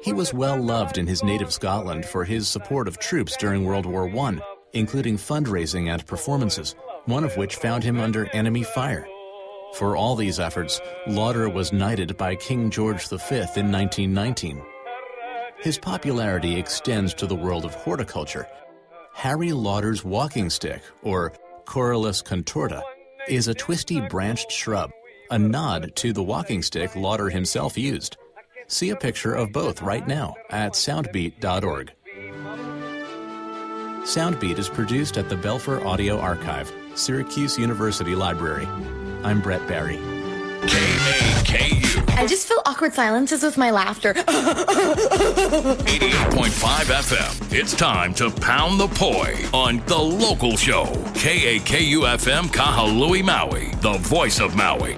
He was well loved in his native Scotland for his support of troops during World War I, including fundraising and performances, one of which found him under enemy fire. For all these efforts, Lauder was knighted by King George V in 1919. His popularity extends to the world of horticulture. Harry Lauder's walking stick, or Corylus contorta, is a twisty branched shrub, a nod to the walking stick Lauder himself used. See a picture of both right now at soundbeat.org. Soundbeat is produced at the Belfer Audio Archive, Syracuse University Library. I'm Brett Barry. KAKU. I just fill awkward silences with my laughter. 88.5 FM. It's time to pound the poi on The Local Show. KAKU FM Kahului, Maui. The voice of Maui.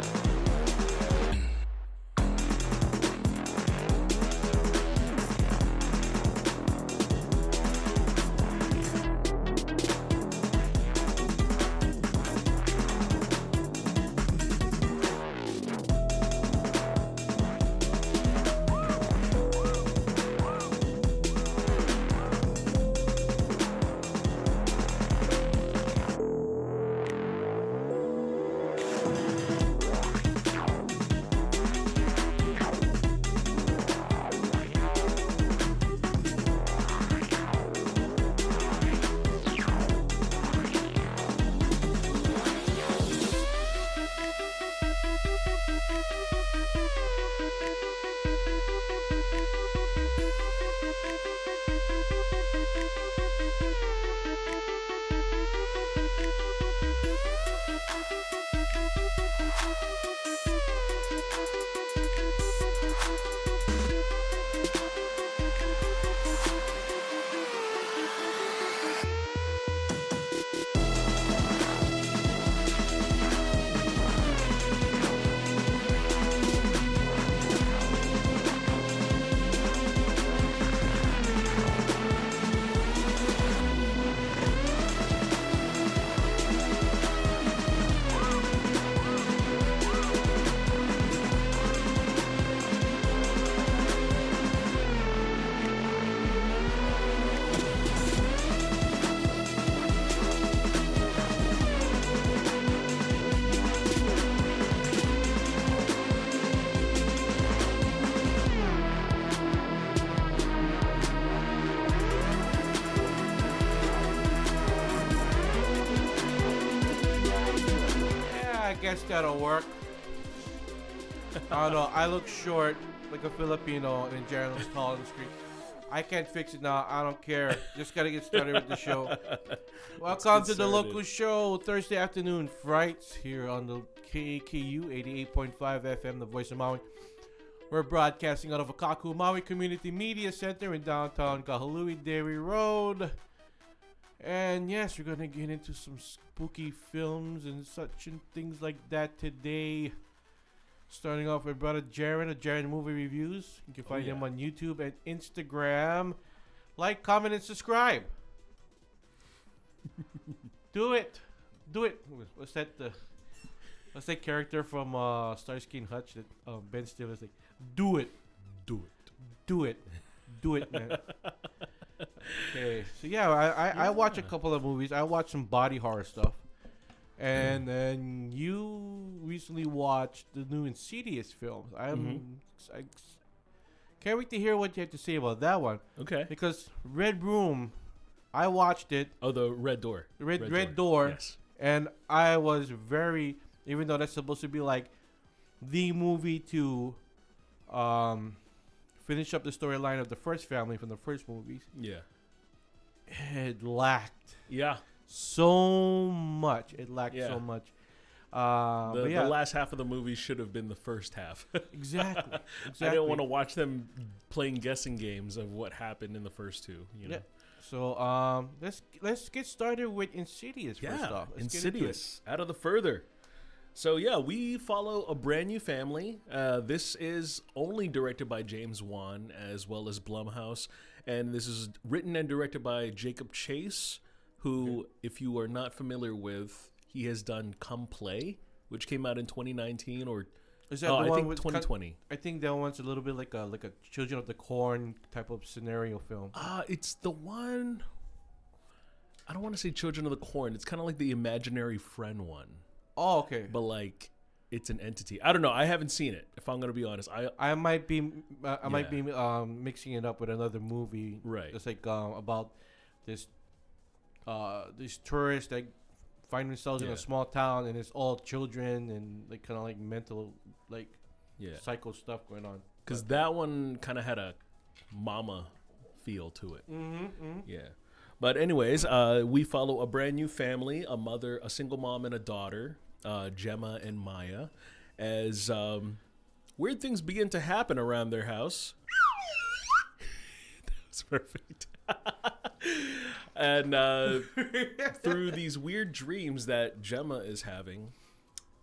Guess that'll work. I don't know. I look short like a Filipino and Jiren looks tall on the street. I can't fix it now. I don't care. Just gotta get started with the show. Welcome to the local show, Thursday Afternoon Frights, here on the KAKU 88.5 FM, the voice of Maui. We're broadcasting out of Akakū, Maui Community Media Center in downtown Kahului, Dairy Road. And yes, we're going to get into some spooky films and such and things like that today. Starting off with brother Jiren of Jiren Movie Reviews. You can find him on YouTube and Instagram. Like, comment, and subscribe. Do it. Do it. What's that character from Starsky and Hutch that Ben Stiller's like, do it. Do it. Do it. Do it, man. Okay, so yeah, I watch a couple of movies. I watch some body horror stuff. And then you recently watched the new Insidious film. I can't wait to hear what you have to say about that one. Okay. Because Red Room, I watched it. Oh, the Red Door. Red Door. Yes. And I was very, even though that's supposed to be like the movie to finish up the storyline of the first family from the first movies. Yeah. It lacked. Yeah. So much. It lacked so much. The last half of the movie should have been the first half. Exactly. I didn't want to watch them playing guessing games of what happened in the first two. You know? Yeah. So let's get started with Insidious first off. Insidious. Out of the further. So yeah, we follow a brand new family. This is only directed by James Wan as well as Blumhouse, and this is written and directed by Jacob Chase, who, if you are not familiar with, he has done Come Play, which came out in 2019 or Is that I the one think with 2020. I think that one's a little bit like a Children of the Corn type of scenario film. It's the one. I don't want to say Children of the Corn. It's kind of like the imaginary friend one, Oh, okay. but like it's an entity. I don't know. I haven't seen it. If I'm gonna be honest, I might be mixing it up with another movie. Right. It's like about this these tourists that find themselves in Yeah. a small town, and it's all children and like kind of like mental like psycho stuff going on. Because that one kind of had a mama feel to it. Yeah. But anyways, we follow a brand new family, a mother, a single mom and a daughter, Gemma and Maya, as weird things begin to happen around their house. That was perfect. And through these weird dreams that Gemma is having,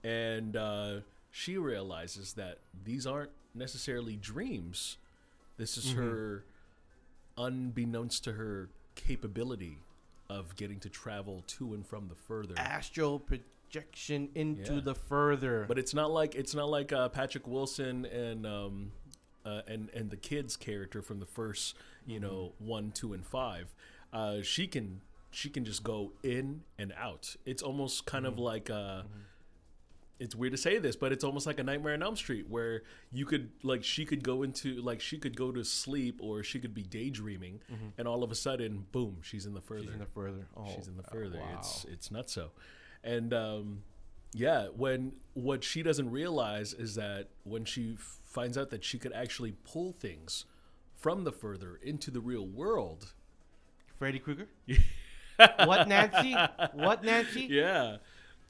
and she realizes that these aren't necessarily dreams. This is her, unbeknownst to her, capability of getting to travel to and from the further. Astral projection into the further. But it's not like Patrick Wilson and the kid's character from the first 1, 2, and 5. She can just go in and out. It's almost kind of like it's weird to say this, but it's almost like a Nightmare on Elm Street, where you could she could go to sleep, or she could be daydreaming, and all of a sudden, boom, she's in the further. She's in the further. Oh, she's in the further. Wow. It's nutso. And when what she doesn't realize is that when she finds out that she could actually pull things from the further into the real world. Freddy Krueger? What, Nancy? What, Nancy? Yeah.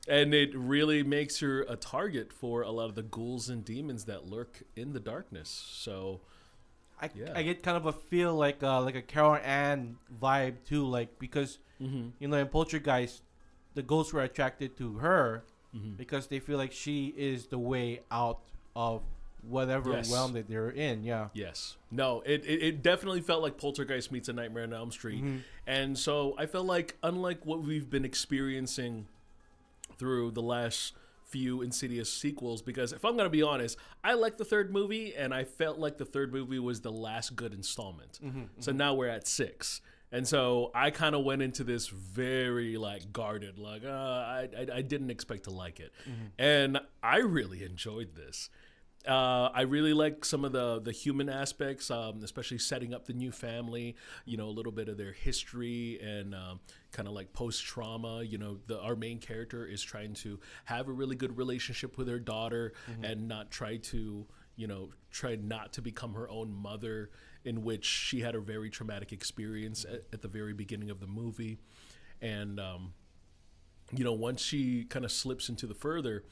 And it really makes her a target for a lot of the ghouls and demons that lurk in the darkness. So, I get kind of a feel like a Carol Ann vibe too, like because in Poltergeist, the ghosts were attracted to her because they feel like she is the way out of whatever realm that they're in. Yeah. Yes. No, it definitely felt like Poltergeist meets A Nightmare on Elm Street. And so I felt like, unlike what we've been experiencing through the last few Insidious sequels, because if I'm going to be honest, I like the third movie, and I felt like the third movie was the last good installment. So now we're at 6. And so I kind of went into this very guarded, I didn't expect to like it. And I really enjoyed this. I really like some of the human aspects, especially setting up the new family, a little bit of their history and kind of like post-trauma. Our main character is trying to have a really good relationship with her daughter and not try not to become her own mother, in which she had a very traumatic experience at the very beginning of the movie. And, once she kind of slips into the further,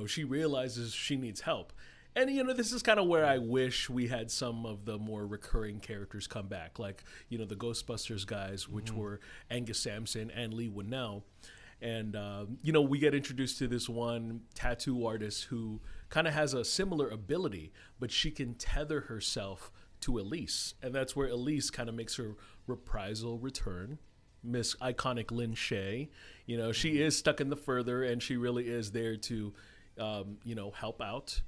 she realizes she needs help. And, this is kind of where I wish we had some of the more recurring characters come back, like, the Ghostbusters guys, which were Angus Sampson and Lee Winnell. And, we get introduced to this one tattoo artist who kind of has a similar ability, but she can tether herself to Elise. And that's where Elise kind of makes her reprisal return. Miss iconic Lynn Shay, she is stuck in the further, and she really is there to, help out.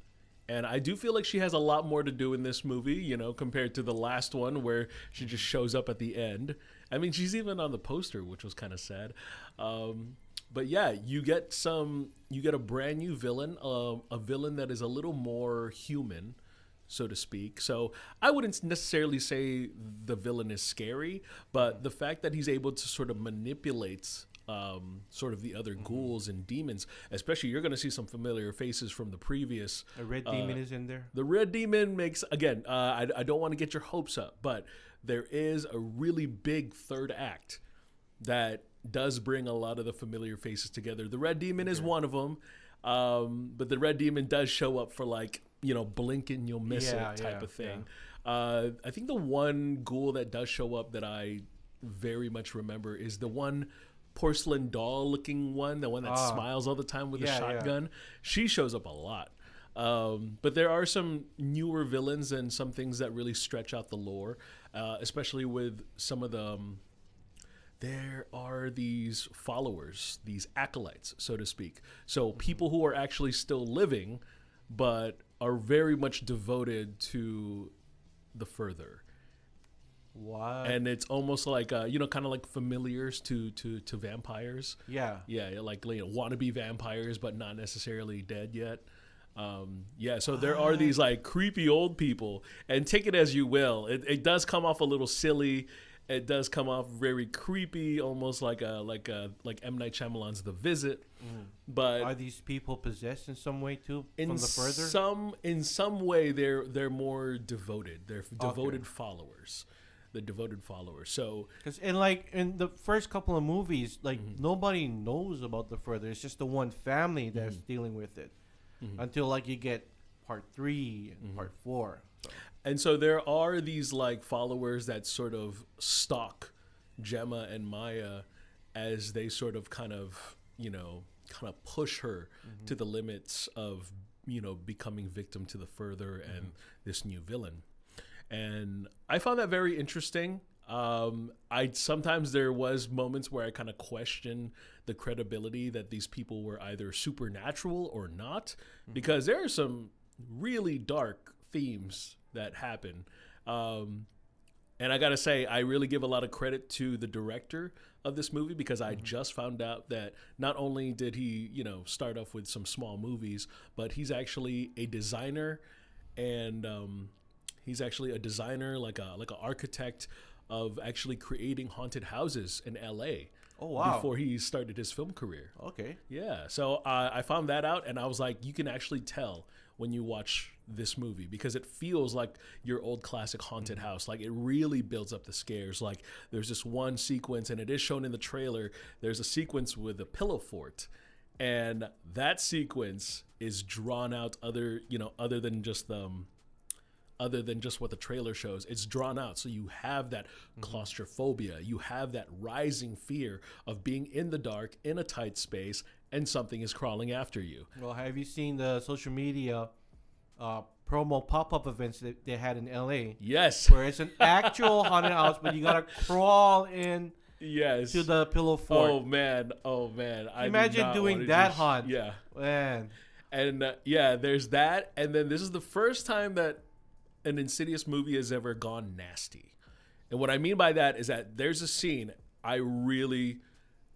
And I do feel like she has a lot more to do in this movie, compared to the last one where she just shows up at the end. I mean, she's even on the poster, which was kind of sad. But yeah, you get a brand new villain, a villain that is a little more human, so to speak. So I wouldn't necessarily say the villain is scary, but the fact that he's able to sort of manipulate sort of the other ghouls and demons, especially you're going to see some familiar faces from the previous. A red demon is in there. The red demon makes, again, I don't want to get your hopes up, but there is a really big third act that does bring a lot of the familiar faces together. The red demon is one of them, but the red demon does show up for blink and you'll miss it type of thing. I think the one ghoul that does show up that I very much remember is the one porcelain doll looking one, the one that smiles all the time with a shotgun. She shows up a lot. But there are some newer villains and some things that really stretch out the lore, especially with some of there are these followers, these acolytes, so to speak. So people who are actually still living, but are very much devoted to the further. What? And it's almost like kind of like familiars to vampires. Yeah. Yeah, like wannabe vampires, but not necessarily dead yet. So there are these like creepy old people, and take it as you will. It does come off a little silly. It does come off very creepy, almost like M. Night Shyamalan's The Visit. But are these people possessed in some way too? From the further, in some way, they're more devoted. They're devoted followers. The devoted followers. So because in the first couple of movies, nobody knows about the further. It's just the one family that's dealing with it until you get part 3 and part 4. So. And so there are these followers that sort of stalk Gemma and Maya as they sort of kind of push her to the limits of becoming victim to the further and this new villain. And I found that very interesting. Sometimes there was moments where I kind of questioned the credibility that these people were either supernatural or not, because there are some really dark themes that happen. And I gotta say, I really give a lot of credit to the director of this movie, because I just found out that not only did he, start off with some small movies, but he's actually a designer, and he's actually a designer, like an architect of actually creating haunted houses in LA. Oh, wow. Before he started his film career. Okay. Yeah. So I found that out, and I was like, you can actually tell when you watch this movie, because it feels like your old classic haunted house. Like, it really builds up the scares. Like, there's this one sequence, and it is shown in the trailer. There's a sequence with a pillow fort, and that sequence is drawn out other than just what the trailer shows. It's drawn out, so you have that claustrophobia. You have that rising fear of being in the dark in a tight space and something is crawling after you. Well, have you seen the social media promo pop-up events that they had in LA? Yes. Where it's an actual haunted house, but you gotta crawl in to the pillow fort. Oh man. Imagine doing that haunt. Yeah. Man. And there's that. And then this is the first time that an Insidious movie has ever gone nasty. And what I mean by that is that there's a scene I really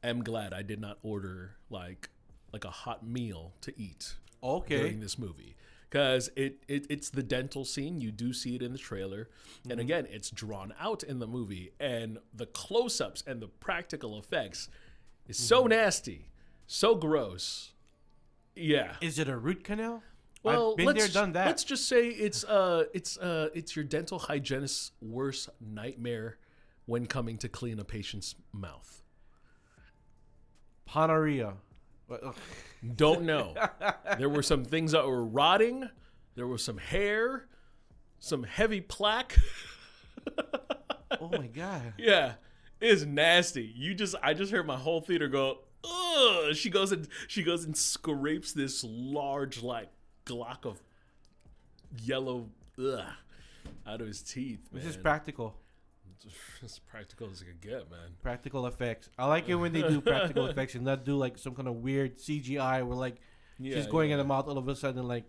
am glad I did not order like a hot meal to eat during this movie. Because it's the dental scene. You do see it in the trailer. And again, it's drawn out in the movie. And the close-ups and the practical effects is so nasty, so gross. Yeah. Is it a root canal? Well, I've been there, done that. Let's just say it's your dental hygienist's worst nightmare when coming to clean a patient's mouth. Panaria. Don't know. There were some things that were rotting. There was some hair, some heavy plaque. Oh my god. Yeah, it's nasty. I just heard my whole theater go, ugh. She goes and scrapes this large glock of yellow out of his teeth, man. This is practical. As practical as it could get, man. Practical effects. I like it when they do practical effects and not do some kind of weird CGI where she's going in the mouth, all of a sudden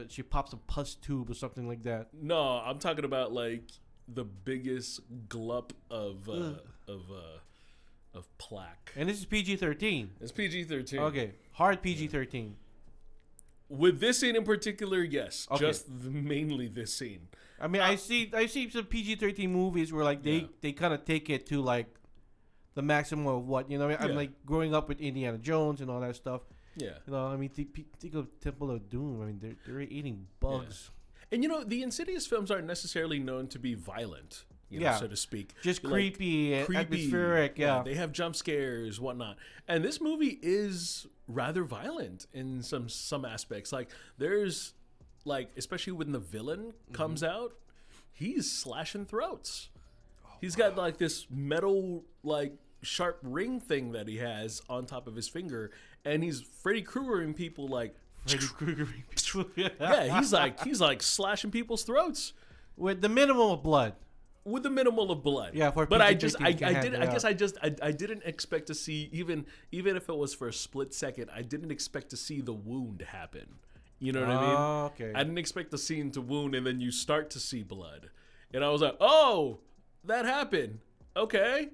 she pops a pus tube or something like that. No, I'm talking about the biggest glup of plaque. And this is PG-13. It's PG-13. Okay, hard PG-13. With this scene in particular, yes. Okay. Just mainly this scene. I mean, I see some PG-13 movies where they kind of take it to the maximum of what, I'm growing up with Indiana Jones and all that stuff. Yeah. I mean, think of Temple of Doom. I mean, they're eating bugs. Yeah. And the Insidious films aren't necessarily known to be violent, so to speak. Just creepy, atmospheric. Yeah. They have jump scares, whatnot. And this movie is rather violent in some aspects. There's especially when the villain comes out, he's slashing throats. He's got this metal sharp ring thing that he has on top of his finger, and he's Freddy Kruegering people Freddy Kruegering people. Yeah, he's slashing people's throats with the minimum of blood. with a minimal of blood. Yeah, for but I PG-13 can handle it out. I didn't expect to see even if it was for a split second. I didn't expect to see the wound happen. You know what I mean? Okay. I didn't expect the scene to wound, and then you start to see blood, and I was like, oh, that happened. Okay.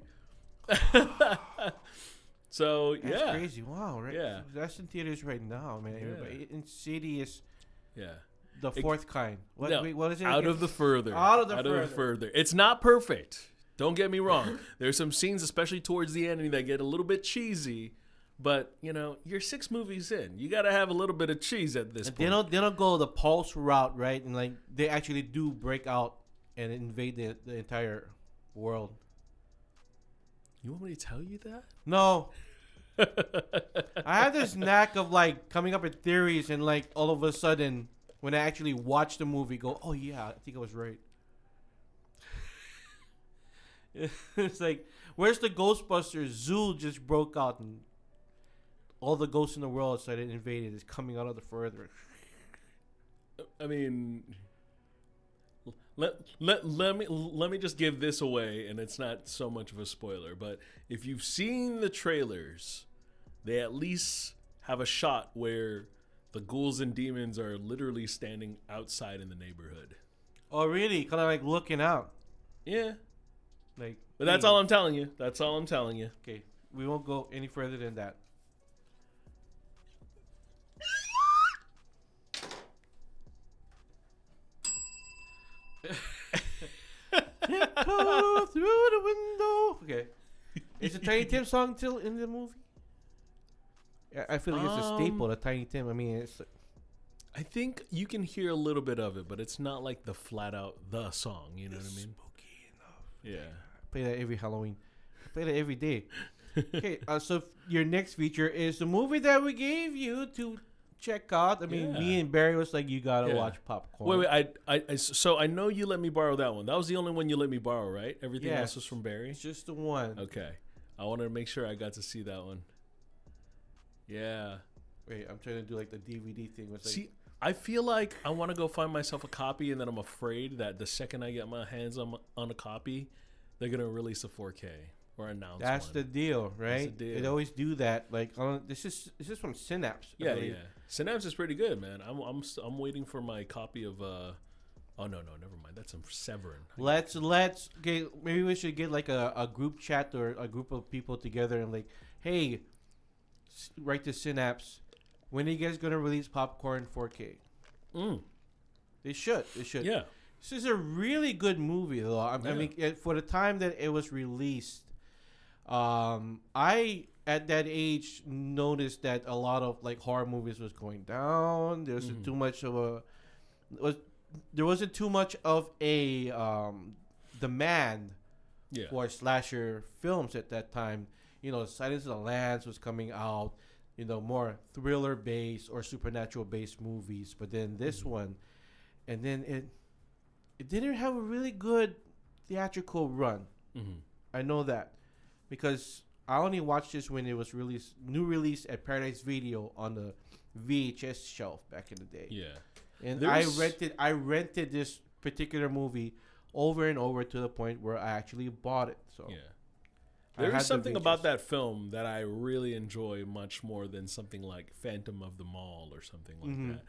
So That's yeah, crazy. Wow, right? Yeah. That's in theaters right now, man. Everybody. Insidious, yeah. the fourth kind. What, No, wait, what is it? Out again? of the further. Out of the further. It's not perfect. Don't get me wrong. There's some scenes, especially towards the end, that get a little bit cheesy. But you're 6 movies in. You got to have a little bit of cheese at this point. They don't go the Pulse route, right? And like they actually do break out and invade the entire world. You want me to tell you that? No. I have this knack of like coming up with theories and like all of a sudden when I actually watch the movie go, oh yeah, I think I was right. It's like, where's the Ghostbusters? Zoo just broke out and all the ghosts in the world started invading. It's coming out of the further. I mean, let me just give this away, and it's not so much of a spoiler, but if you've seen the trailers, they at least have a shot where the ghouls and demons are literally standing outside in the neighborhood. Oh really? Kind of like looking out. Yeah. Like, But that's all I'm telling you. That's all I'm telling you. Okay, we won't go any further than that. Go through the window. Okay, is the Tiny Tim song still in the movie? Yeah, I feel like it's a staple. The Tiny Tim. I mean, it's. I think you can hear a little bit of it, but it's not like the flat out the song. You know what I mean? Spooky enough. Yeah. I play that every Halloween. I play that every day. Okay, so your next feature is the movie that we gave you to check out. I mean, me and Barry was like, you gotta watch Popcorn. Wait. So I know you let me borrow that one. That was the only one you let me borrow, right? Everything else was from Barry. It's just the one. Okay. I wanted to make sure I got to see that one. Yeah. Wait, I'm trying to do like the DVD thing. With See, I feel like I want to go find myself a copy, and then I'm afraid that the second I get my hands on a copy, they're gonna release a 4K or announce That's one. the deal, right? That's the deal. They always do that. Like, this is from Synapse. I Yeah, believe. yeah. Synapse is pretty good, man. I'm waiting for my copy of. Oh no, never mind. That's from Severin. Let's okay. Maybe we should get like a group chat or a group of people together and like, hey, write to Synapse. When are you guys gonna release Popcorn 4K? They should. Yeah. This is a really good movie, though. I mean, for the time that it was released, I at that age noticed that a lot of like horror movies was going down. There wasn't too much of there wasn't too much of a demand for slasher films at that time. You know, Silence of the Lambs was coming out. You know, more thriller based or supernatural based movies. But then this one, and then it didn't have a really good theatrical run. I know that because I only watched this when it was new release at Paradise Video on the VHS shelf back in the day. Yeah. And I rented this particular movie over and over to the point where I actually bought it. So yeah. There is something about that film that I really enjoy much more than something like Phantom of the Mall or something like that.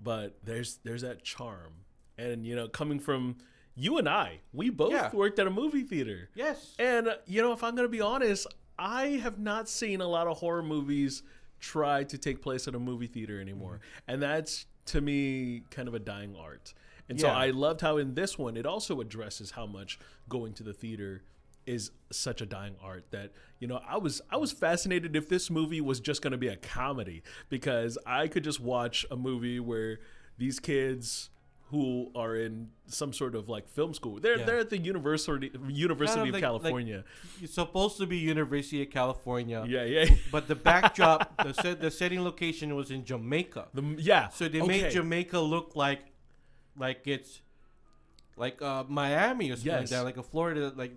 But there's that charm. And, you know, coming from you and I, we both worked at a movie theater. Yes. And, you know, if I'm going to be honest, I have not seen a lot of horror movies try to take place at a movie theater anymore. And that's, to me, kind of a dying art. And so I loved how in this one, it also addresses how much going to the theater is such a dying art that, you know, I was fascinated if this movie was just going to be a comedy, because I could just watch a movie where these kids who are in some sort of like film school, they're at the University of California. Like, it's supposed to be University of California. Yeah. But the backdrop, the setting location was in Jamaica. So they made Jamaica look like it's like Miami or something like that, like a Florida, like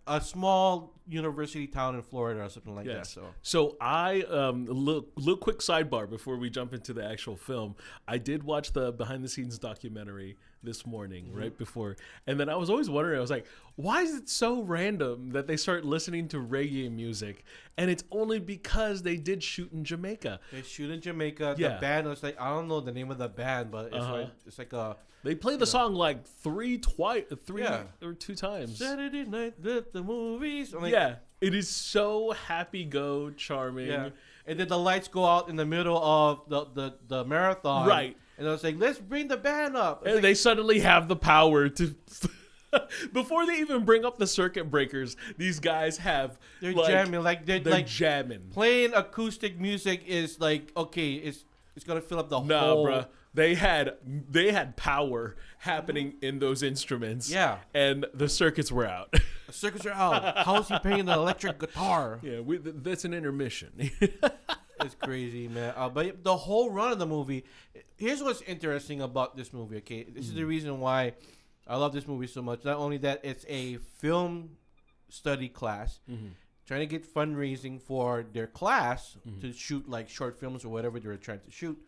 a small university town in Florida or something like that. So I little quick sidebar before we jump into the actual film. I did watch the behind the scenes documentary this morning, right before, and then I was always wondering. I was like, why is it so random that they start listening to reggae music? And it's only because they did shoot in Jamaica. They shoot in Jamaica. The band was like, I don't know the name of the band, but it's like a. They play the song like three or two times. Saturday night at the movies. It is so happy go charming. Yeah. And then the lights go out in the middle of the marathon. Right. And I was like, let's bring the band up. And they suddenly have the power to. Before they even bring up the circuit breakers, these guys have. They're jamming. They're jamming. Playing acoustic music is like, okay, it's going to fill up the whole. Nah, bruh. They had power happening in those instruments. Yeah. And the circuits were out. The circuits are out. How is he playing the electric guitar? Yeah, that's an intermission. It's crazy, man. But the whole run of the movie, here's what's interesting about this movie, okay? This is the reason why I love this movie so much. Not only that, it's a film study class trying to get fundraising for their class to shoot like short films or whatever they were trying to shoot.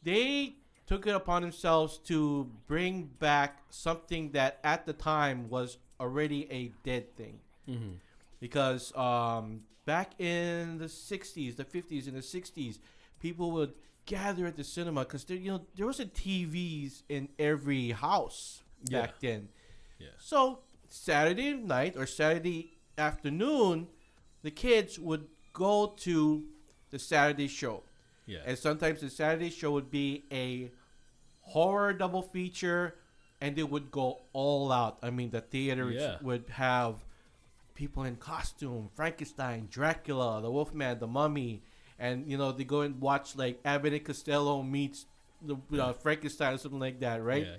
They took it upon themselves to bring back something that at the time was already a dead thing. Because back in the 60s, the 50s, and the 60s, people would gather at the cinema because there wasn't TVs in every house back then. Yeah. So Saturday night or Saturday afternoon, the kids would go to the Saturday show. Yeah. And sometimes the Saturday show would be a horror double feature, and they would go all out. I mean, the theaters would have people in costume, Frankenstein, Dracula, the Wolfman, the Mummy, and they go and watch like Abbott and Costello meets the Frankenstein or something like that, right? Yeah.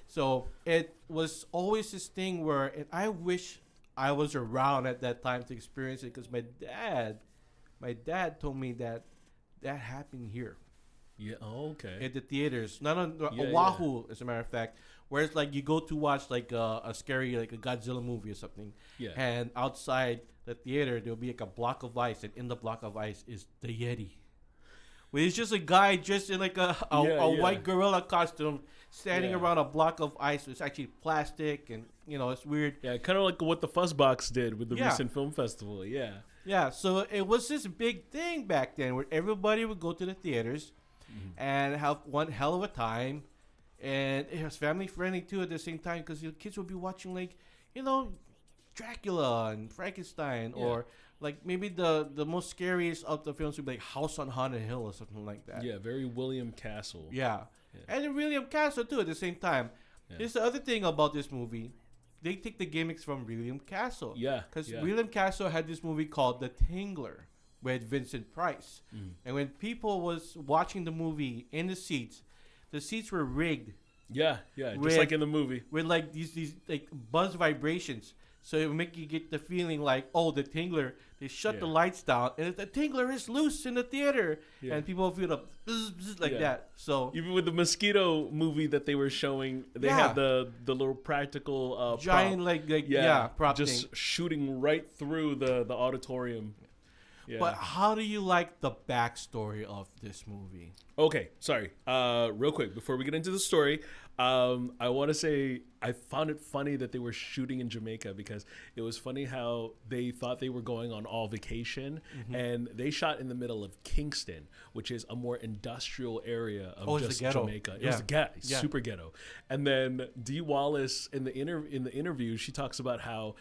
So it was always this thing where, and I wish I was around at that time to experience it, because my dad told me that happened here. Yeah. Oh, okay. At the theaters, not on Oahu, as a matter of fact, where it's like you go to watch like a scary, like a Godzilla movie or something. Yeah. And outside the theater, there'll be like a block of ice, and in the block of ice is the Yeti. Where it's just a guy dressed in like a white gorilla costume standing around a block of ice. It's actually plastic, and it's weird. Yeah, kind of like what the Fuzzbox did with the recent film festival. Yeah. Yeah, so it was this big thing back then where everybody would go to the theaters and have one hell of a time. And it was family friendly too at the same time, because kids would be watching like, Dracula and Frankenstein, or like maybe the most scariest of the films would be like House on Haunted Hill or something like that. Yeah, very William Castle. Yeah. And then William Castle too at the same time. Yeah. Here's the other thing about this movie. They take the gimmicks from William Castle. Yeah. Because William Castle had this movie called The Tingler with Vincent Price. And when people was watching the movie in the seats were rigged. Yeah, just like in the movie. With like these like buzz vibrations. So it would make you get the feeling like, oh, the Tingler, they shut the lights down, and the Tingler is loose in the theater. Yeah. And people feel the bzz, bzz, like that. So even with the mosquito movie that they were showing, they had the little practical giant prop, prop just thing. Shooting right through the auditorium. Yeah. But how do you like the backstory of this movie? Okay, sorry. Real quick, before we get into the story, I want to say I found it funny that they were shooting in Jamaica, because it was funny how they thought they were going on all vacation, and they shot in the middle of Kingston, which is a more industrial area of just Jamaica. It was super ghetto. And then Dee Wallace in the interview, she talks about how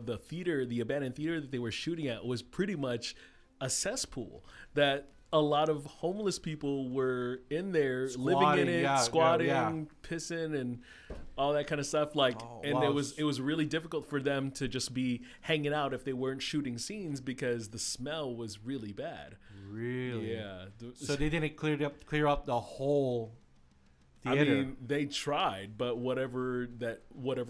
the abandoned theater that they were shooting at was pretty much a cesspool, that a lot of homeless people were in there living in it, squatting, pissing, and all that kind of stuff. It was really difficult for them to just be hanging out if they weren't shooting scenes, because the smell was really bad. Really? Yeah. So they didn't clear up the whole theater. I mean, they tried, but whatever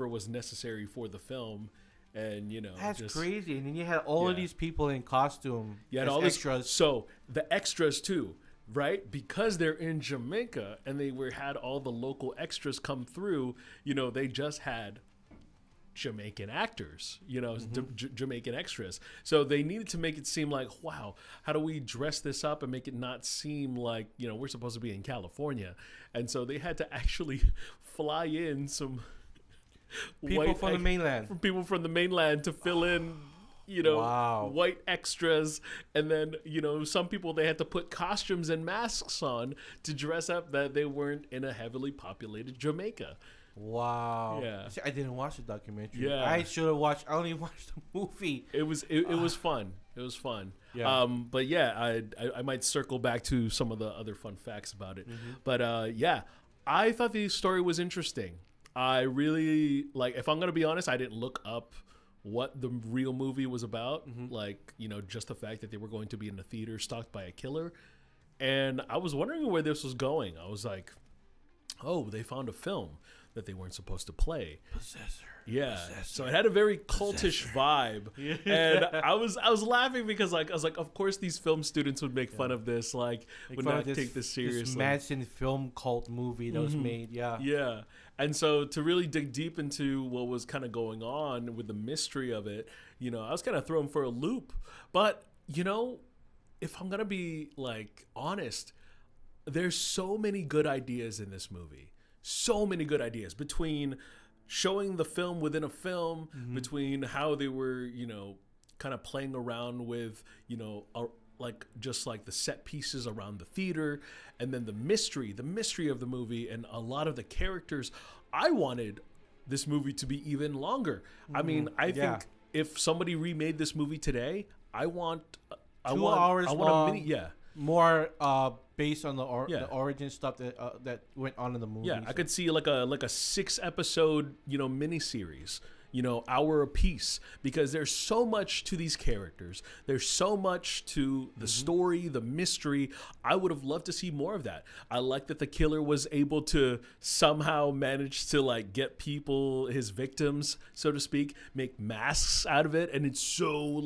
was necessary for the film. And that's crazy. And then you had all of these people in costume. You had all extras. So the extras too, right? Because they're in Jamaica and they had all the local extras come through, they just had Jamaican actors, Jamaican extras. So they needed to make it seem like, wow, how do we dress this up and make it not seem like, we're supposed to be in California? And so they had to actually fly in some people from the mainland. People from the mainland to fill in, Wow. white extras. And then, some people, they had to put costumes and masks on to dress up that they weren't in a heavily populated Jamaica. Wow. Yeah. See, I didn't watch the documentary. Yeah. I should have watched. I only watched the movie. It was fun. It was fun. Yeah. But yeah, I might circle back to some of the other fun facts about it. But yeah, I thought the story was interesting. I really if I'm gonna be honest, I didn't look up what the real movie was about. Just the fact that they were going to be in a theater stalked by a killer. And I was wondering where this was going. I was like, oh, they found a film that they weren't supposed to play. Possessor. Yeah. Possessor. So it had a very cultish vibe. And I was laughing because I was like, of course these film students would make fun of this, would not take this seriously. This Madsen film cult movie that was made. Yeah. Yeah. And so to really dig deep into what was kind of going on with the mystery of it, I was kind of thrown for a loop. But, if I'm going to be honest, there's so many good ideas in this movie. So many good ideas between showing the film within a film, between how they were, kind of playing around with, just the set pieces around the theater, and then the mystery of the movie, and a lot of the characters. I wanted this movie to be even longer. I mean, I think if somebody remade this movie today, I want 2 hours I long. want a mini, more based on the origin stuff that went on in the movie. Yeah, I could see like a 6-episode, miniseries, hour apiece, because there's so much to these characters. There's so much to the story, the mystery. I would have loved to see more of that. I like that the killer was able to somehow manage to get people, his victims, so to speak, make masks out of it, and it's so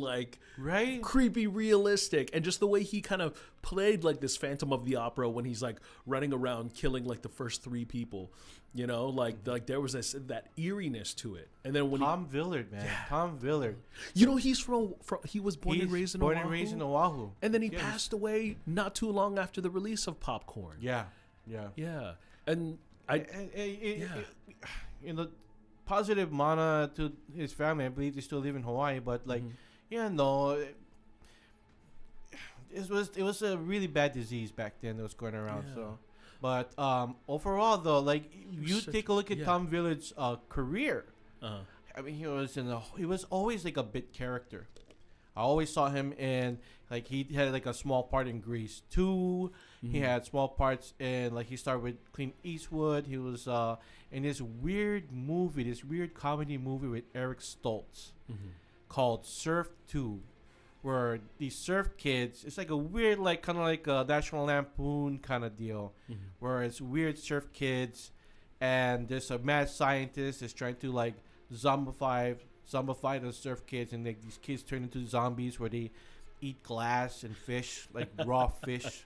right, creepy, realistic, and just the way he kind of played this Phantom of the Opera when he's running around killing the first 3 people. There was that eeriness to it. And then when Tom Villard, man. Yeah. Tom Villard. He's he was born and raised in Oahu. And then he passed away not too long after the release of Popcorn. Yeah. And positive mana to his family. I believe they still live in Hawaii, but it was a really bad disease back then that was going around. Yeah. So. But overall, though, you take a look at Tom Villard's career. I mean, he was always a bit character. I always saw him in he had a small part in Grease 2. He had small parts in he started with Clint Eastwood. He was in this weird comedy movie with Eric Stoltz called Surf 2. Where these surf kids, it's a weird, kind of a National Lampoon kind of deal, where it's weird surf kids, and there's a mad scientist that's trying to zombify the surf kids, and these kids turn into zombies where they eat glass and fish, raw fish,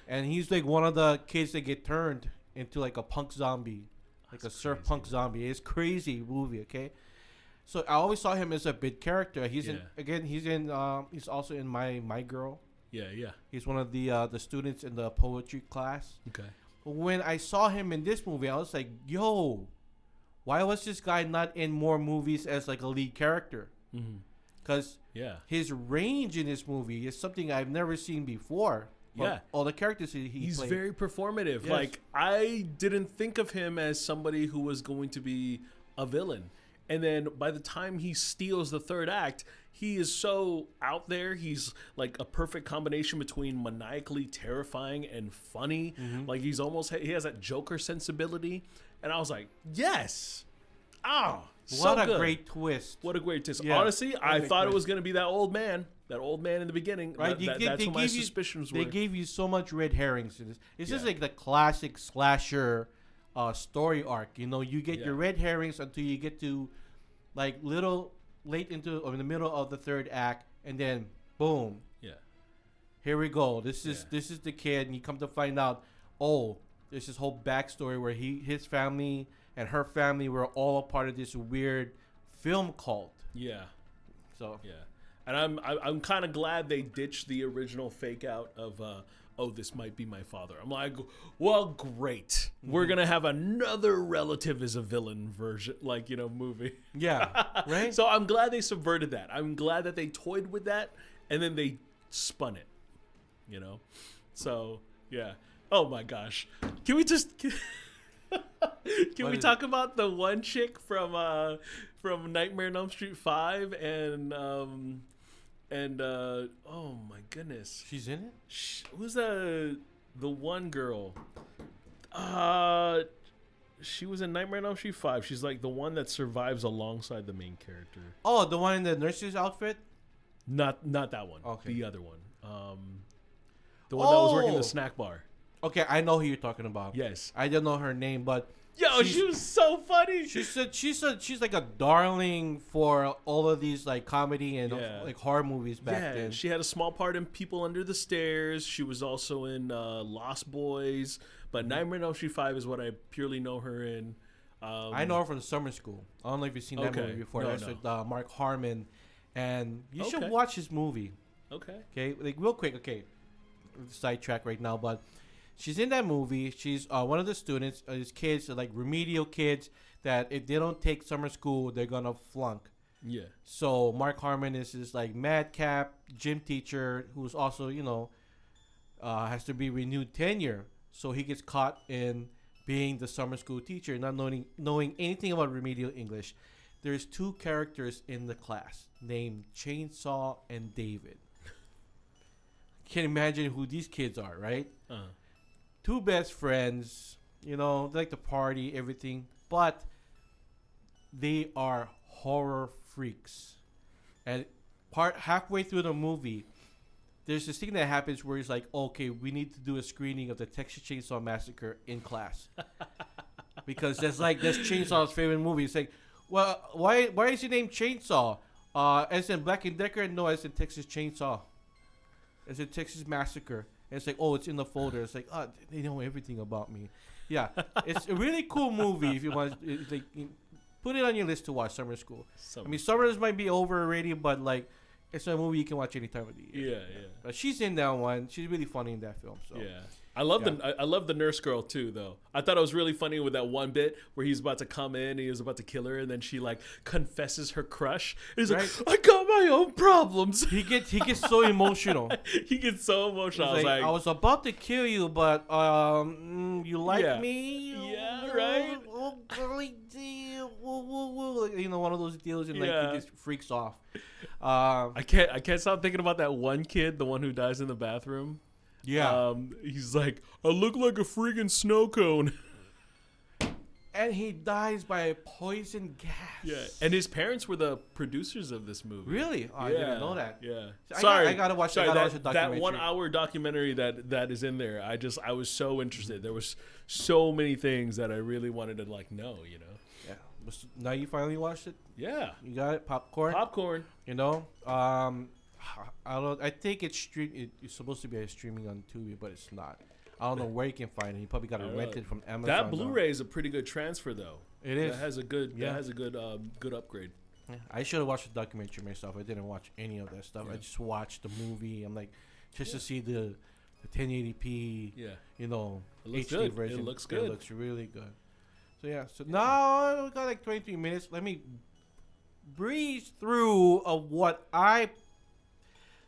and he's one of the kids that get turned into a punk zombie, a surf punk zombie. It's crazy movie, okay. So I always saw him as a big character. He's also in My Girl. Yeah. He's one of the students in the poetry class. Okay. But when I saw him in this movie, I was like, yo, why was this guy not in more movies as a lead character? Because his range in this movie is something I've never seen before. Yeah. All the characters he's played. Very performative. Yes. I didn't think of him as somebody who was going to be a villain. And then by the time he steals the third act, he is so out there. He's a perfect combination between maniacally terrifying and funny. He has that Joker sensibility. And I was like, yes. What a great twist. What a great twist. Yeah. Honestly, I thought it was going to be that old man in the beginning. Right? That's what my suspicions were. They gave you so much red herrings in this. It's just the classic slasher story arc. You get your red herrings until you get to little late into or in the middle of the third act, and then boom. Yeah. here we go. This is the kid, and you come to find out, oh, there's this whole backstory where his family and her family were all a part of this weird film cult. Yeah. So yeah, and I'm kind of glad they ditched the original fake out of oh, this might be my father. I'm like, well, great. We're gonna have another relative as a villain version, like, movie. Yeah, right. So I'm glad they subverted that. I'm glad that they toyed with that and then they spun it. So yeah. Oh my gosh, can we just can we talk about the one chick from Nightmare on Elm Street 5 and oh my goodness, she's in it. Who's the one girl? She was in Nightmare on Elm Street 5. She's like the one that survives alongside the main character. Oh, the one in the nurse's outfit. Not that one. Okay. The other one. The one that was working the snack bar. Okay, I know who you're talking about. Yes. I don't know her name, but she was so funny. She's like a darling for all of these like comedy and like horror movies back then. She had a small part in People Under the Stairs. She was also in Lost Boys, but Nightmare on Elm Street 5 is what I purely know her in. I know her from Summer School. I don't know if you've seen that movie before. That's with Mark Harmon, and you should watch this movie. Okay, like real quick. Okay, sidetrack right now, but she's in that movie. She's one of the students. These kids are like remedial kids that if they don't take summer school, they're gonna flunk. Yeah. So Mark Harmon is this like madcap gym teacher who's also has to be renewed tenure. So he gets caught in being the summer school teacher, not knowing anything about remedial English. There's two characters in the class named Chainsaw and David. Can't imagine who these kids are, right? Two best friends, they like to party, everything, but they are horror freaks. And halfway through the movie, there's this thing that happens where he's like, okay, we need to do a screening of the Texas Chainsaw Massacre in class. Because that's Chainsaw's favorite movie. It's like, well, why is your name Chainsaw? As in Black and Decker? No, as in Texas Chainsaw. As in Texas Massacre. And it's like, oh, it's in the folder. It's like, oh, they know everything about me. Yeah, it's a really cool movie. If you want, put it on your list to watch. Summer School. Summers might be over already, but like, it's a movie you can watch any time of the year. Yeah. But she's in that one. She's really funny in that film. So yeah. I love the nurse girl too, though. I thought it was really funny with that one bit where he's about to come in and he was about to kill her, and then she like confesses her crush. And he's like, "I got my own problems." He gets so emotional. He gets so emotional. I was about to kill you, but you like me? Yeah, right. One of those deals, and he just freaks off. I can't stop thinking about that one kid, the one who dies in the bathroom. Yeah. He's like, I look like a freaking snow cone. And he dies by poison gas. Yeah. And his parents were the producers of this movie. Really? Oh, I didn't know that. Yeah. I gotta watch the documentary. That 1 hour documentary that is in there. I was so interested. There was so many things that I really wanted to know. Yeah. Now you finally watched it? Yeah. You got it? Popcorn? I think it's supposed to be streaming on Tubi, but it's not. I don't know where you can find it. You probably got to rent it from Amazon. That Blu-ray is a pretty good transfer, though. It is. That has a good good upgrade. Yeah. I should have watched the documentary myself. I didn't watch any of that stuff. Yeah. I just watched the movie. I'm like, just to see the 1080p. Yeah. HD good. version. It looks good. It looks really good. So yeah. So now we got like 23 minutes. Let me breeze through of what I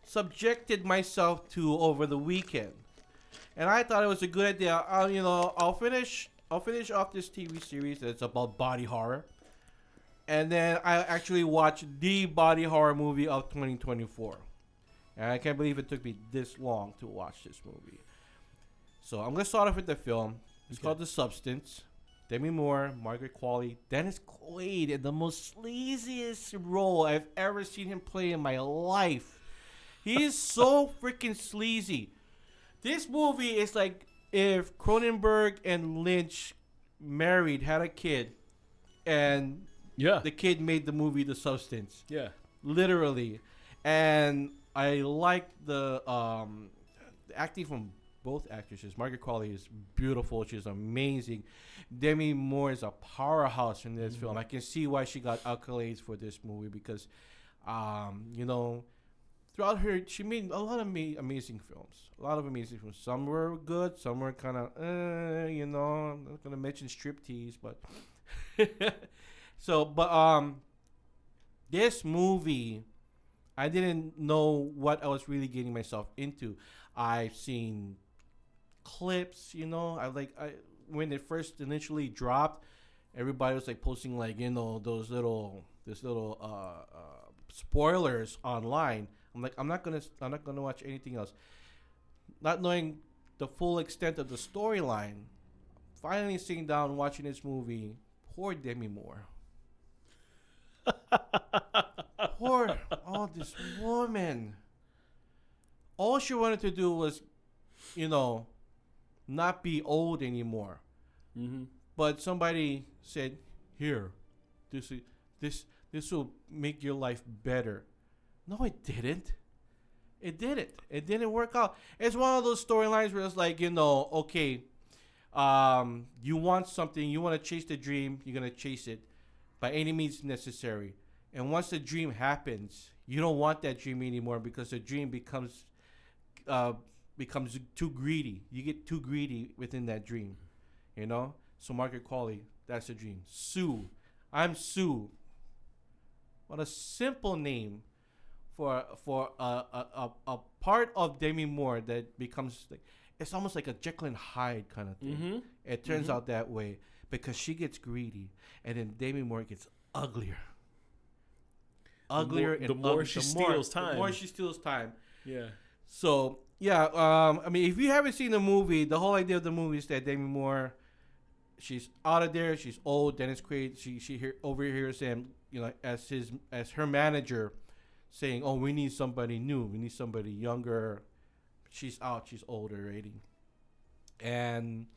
subjected myself to over the weekend, and I thought it was a good idea. I'll finish off this TV series that's about body horror, and then I actually watched the body horror movie of 2024, and I can't believe it took me this long to watch this movie. So I'm gonna start off with the film. It's called The Substance. Demi Moore, Margaret Qualley, Dennis Quaid in the most sleaziest role I've ever seen him play in my life. He is so freaking sleazy. This movie is like if Cronenberg and Lynch married, had a kid, and the kid made the movie The Substance. Yeah. Literally. And I like the the acting from both actresses. Margaret Qualley is beautiful. She's amazing. Demi Moore is a powerhouse in this film. I can see why she got accolades for this movie because, you know, throughout her, she made a lot of amazing films. A lot of amazing films. Some were good. Some were kind of, you know, I'm not going to mention striptease, but. So, but this movie, I didn't know what I was really getting myself into. I've seen clips, you know. When it first initially dropped, everybody was like posting like, you know, this little spoilers online. I'm like, I'm not gonna watch anything else. Not knowing the full extent of the storyline, finally sitting down watching this movie. Poor Demi Moore. This woman. All she wanted to do was, you know, not be old anymore. Mm-hmm. But somebody said, "Here, this will make your life better." No, it didn't. It didn't. It didn't work out. It's one of those storylines where it's like, you know, okay, you want something, you want to chase the dream, you're gonna chase it by any means necessary. And once the dream happens, you don't want that dream anymore because the dream becomes too greedy. You get too greedy within that dream, you know. So Margaret Qualley, that's the dream. Sue, I'm Sue. What a simple name for a part of Demi Moore that becomes like, it's almost like a Jekyll and Hyde kind of thing. Mm-hmm. It turns out that way because she gets greedy, and then Demi Moore gets uglier. The more she steals time. Yeah. So yeah, I mean, if you haven't seen the movie, the whole idea of the movie is that Demi Moore, she's out of there, she's old. Dennis Quaid, she overhears him, you know, as her manager, saying, "Oh, we need somebody new. We need somebody younger." She's out. She's old already, and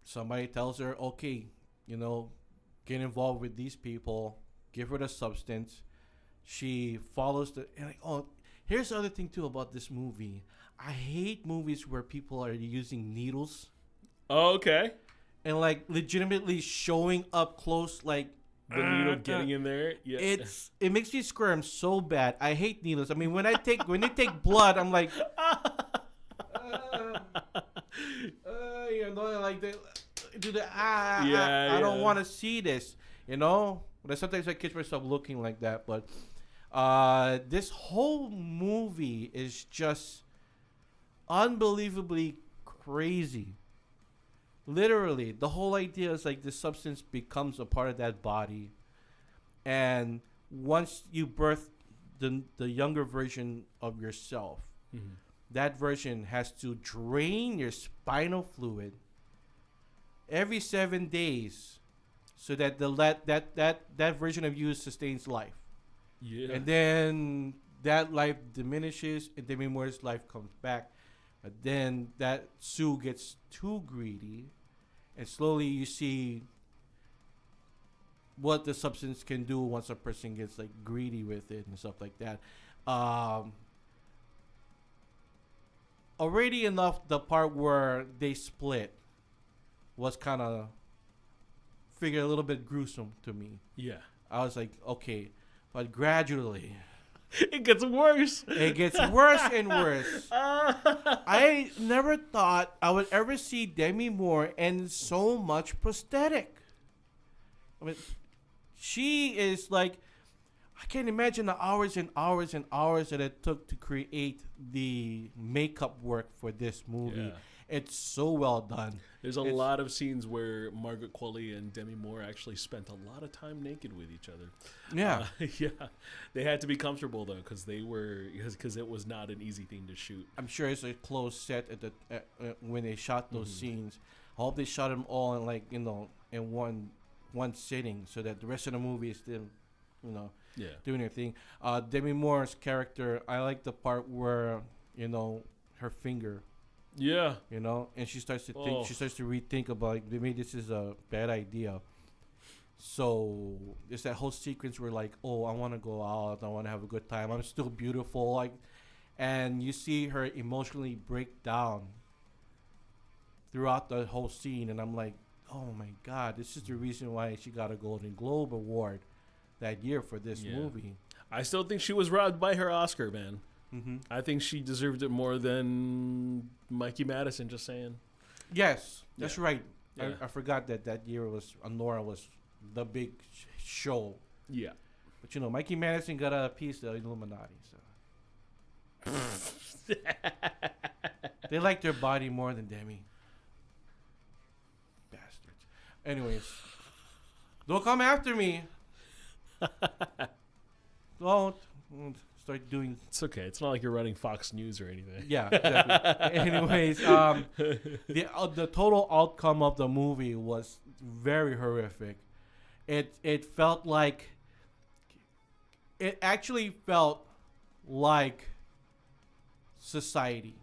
somebody tells her, "Okay, you know, get involved with these people. Give her the substance." She follows and like, oh, here's the other thing too about this movie. I hate movies where people are using needles. Oh, okay. And like legitimately showing up close, like the needle getting in there. Yeah. It makes me squirm so bad. I hate needles. I mean, when they take blood, I'm like, you know, like they do the I don't want to see this, you know. But sometimes I catch myself looking like that. But this whole movie is just unbelievably crazy. Literally, the whole idea is like the substance becomes a part of that body, and once you birth the younger version of yourself, that version has to drain your spinal fluid every 7 days, so that that version of you sustains life. Yeah. And then that life diminishes, and Demi Moore's life comes back. But then that Sue gets too greedy, and slowly you see what the substance can do once a person gets like greedy with it and stuff like that. Already enough, the part where they split was kind of figured a little bit gruesome to me. Yeah. I was like, okay, but gradually it gets worse. It gets worse and worse. I never thought I would ever see Demi Moore in so much prosthetic. I mean, she is like, I can't imagine the hours and hours and hours that it took to create the makeup work for this movie. Yeah. It's so well done. There's a lot of scenes where Margaret Qualley and Demi Moore actually spent a lot of time naked with each other. Yeah. Yeah. They had to be comfortable, though, because it was not an easy thing to shoot. I'm sure it's a closed set when they shot those scenes. I hope they shot them all in, like, you know, in one sitting, so that the rest of the movie is still, you know, doing their thing. Demi Moore's character, I like the part where, you know, her finger. Yeah. You know, and she starts to think, she starts to rethink about, like, maybe this is a bad idea. So there's that whole sequence where, like, oh, I want to go out, I want to have a good time, I'm still beautiful, like, and you see her emotionally break down throughout the whole scene, and I'm like, oh my God, this is the reason why she got a Golden Globe Award that year for this movie. I still think she was robbed by her Oscar, man. Mm-hmm. I think she deserved it more than Mikey Madison, just saying. Yes, that's right. Yeah. I forgot that year was Honora was the big show. Yeah. But you know, Mikey Madison got a piece of Illuminati, so they like their body more than Demi. Bastards. Anyways, don't come after me. Don't start doing. It's okay. It's not like you're running Fox News or anything. Yeah, exactly. Anyways, the total outcome of the movie was very horrific. It felt like. It actually felt like Society.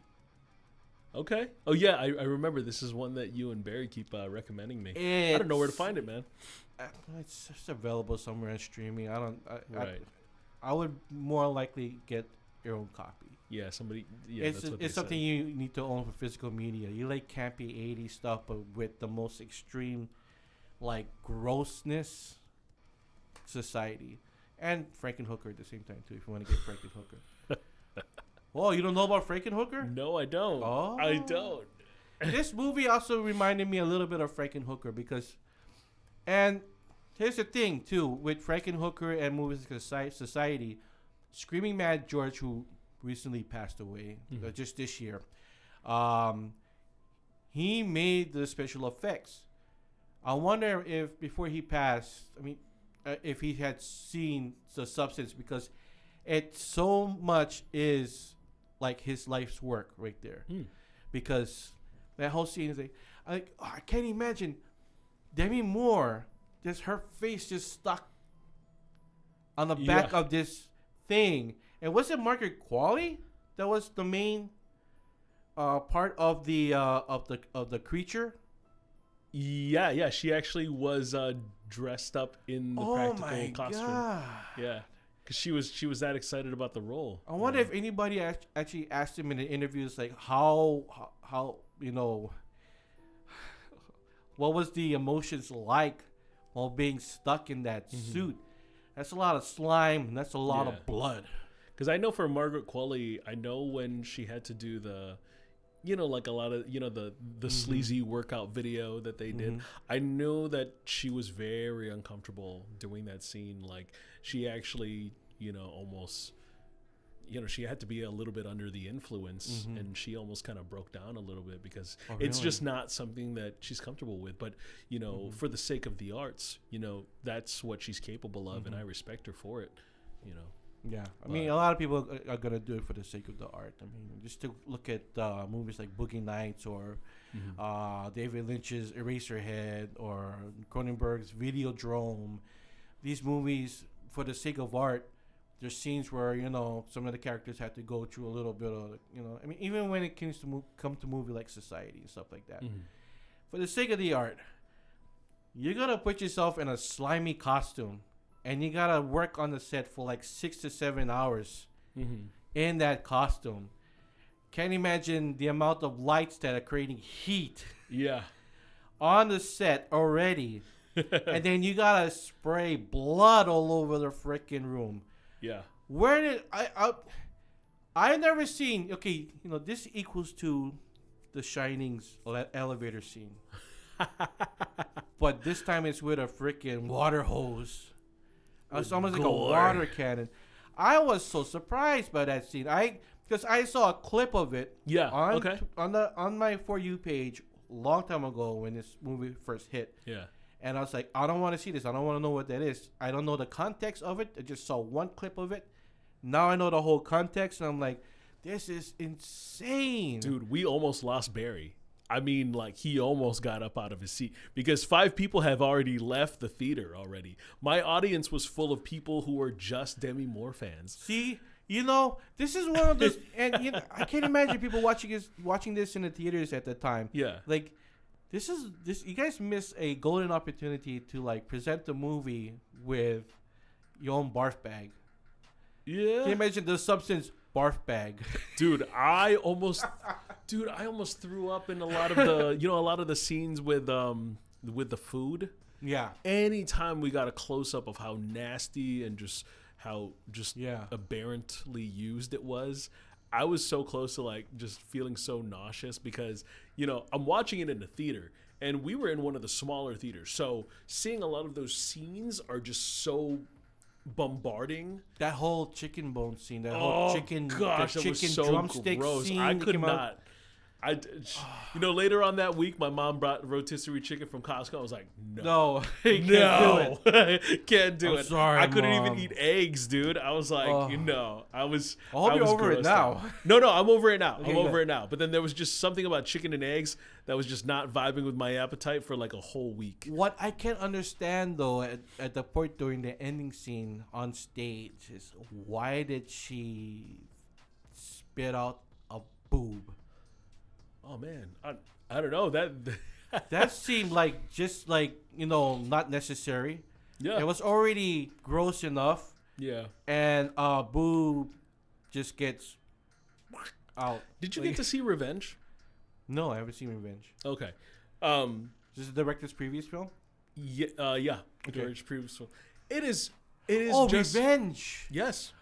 Okay. Oh yeah, I remember this is one that you and Barry keep recommending me. I don't know where to find it, man. It's just available somewhere on streaming. Right. I would more likely get your own copy. Yeah, somebody. Yeah, It's something you need to own for physical media. You like campy 80s stuff, but with the most extreme, like grossness. Society, and Frankenhooker at the same time too. If you want to get Frankenhooker. Oh, you don't know about Frankenhooker? No, I don't. Oh. I don't. This movie also reminded me a little bit of Frankenhooker because, and here's the thing too with Frankenhooker and movies like Society, Screaming Mad George, who recently passed away just this year, he made the special effects. I wonder if before he passed, if he had seen the substance, because it so much is like his life's work right there. Because that whole scene is like I can't imagine Demi Moore, just her face just stuck on the back of this thing. And was it Margaret Qualley that was the main part of the creature? Yeah, she actually was dressed up in the practical costume. God. Yeah, because she was that excited about the role. I wonder if anybody actually asked him in the interviews, like how what was the emotions like while being stuck in that suit? That's a lot of slime and that's a lot of blood. Because I know for Margaret Qualley, I know when she had to do the, like a lot of, the sleazy workout video that they did. I know that she was very uncomfortable doing that scene. Like she actually, almost, she had to be a little bit under the influence and she almost kind of broke down a little bit because it's just not something that she's comfortable with. But, for the sake of the arts, that's what she's capable of and I respect her for it, Yeah, I mean, a lot of people are gonna do it for the sake of the art. I mean, just to look at movies like Boogie Nights or David Lynch's Eraserhead or Cronenberg's Videodrome. These movies, for the sake of art, there's scenes where some of the characters have to go through a little bit of I mean, even when it comes to come to movie like Society and stuff like that. For the sake of the art, you gotta put yourself in a slimy costume. And you gotta work on the set for like 6 to 7 hours in that costume. Can't imagine the amount of lights that are creating heat. Yeah. On the set already, and then you gotta spray blood all over the freaking room. Yeah. Where did I've never seen. Okay, this equals to The Shining's elevator scene, but this time it's with a freaking water hose. It's almost like a water cannon. I was so surprised by that scene. Because I saw a clip of it. Yeah. On my For You page a long time ago when this movie first hit. Yeah. And I was like, I don't want to see this. I don't want to know what that is. I don't know the context of it. I just saw one clip of it. Now I know the whole context, and I'm like, this is insane. Dude, we almost lost Barry. I mean, like, he almost got up out of his seat because 5 people have already left the theater already. My audience was full of people who were just Demi Moore fans. See, this is one of those, and I can't imagine people watching this in the theaters at the time. Yeah. Like, this. You guys miss a golden opportunity to like present the movie with your own barf bag. Yeah. Can you imagine the substance? barf bag. Dude, I almost threw up in a lot of the scenes with the food. Yeah. Anytime we got a close up of how nasty and just how aberrantly used it was, I was so close to like just feeling so nauseous because, I'm watching it in the theater and we were in one of the smaller theaters. So seeing a lot of those scenes are just so bombarding. That whole chicken bone scene, that whole chicken so drumstick gross. scene. I could not. Later on that week, my mom brought rotisserie chicken from Costco. I was like, no, can't do it. Can't do I'm it. sorry, I couldn't Mom. even eat eggs, dude. I was like, I was. I hope you're over it grossed now. out. No, I'm over it now. Okay, I'm over good. it now. But then there was just something about chicken and eggs that was just not vibing with my appetite for like a whole week. What I can't understand though, at the point during the ending scene on stage, is why did she spit out a boob? Oh man, I don't know that. That seemed like just like not necessary. Yeah, It was already gross enough, yeah. and boob just gets out. Did you get to see Revenge? No, I haven't seen Revenge. Okay. This is the director's previous film. Yeah. Okay. George previous one. It is Oh, just Revenge. yes.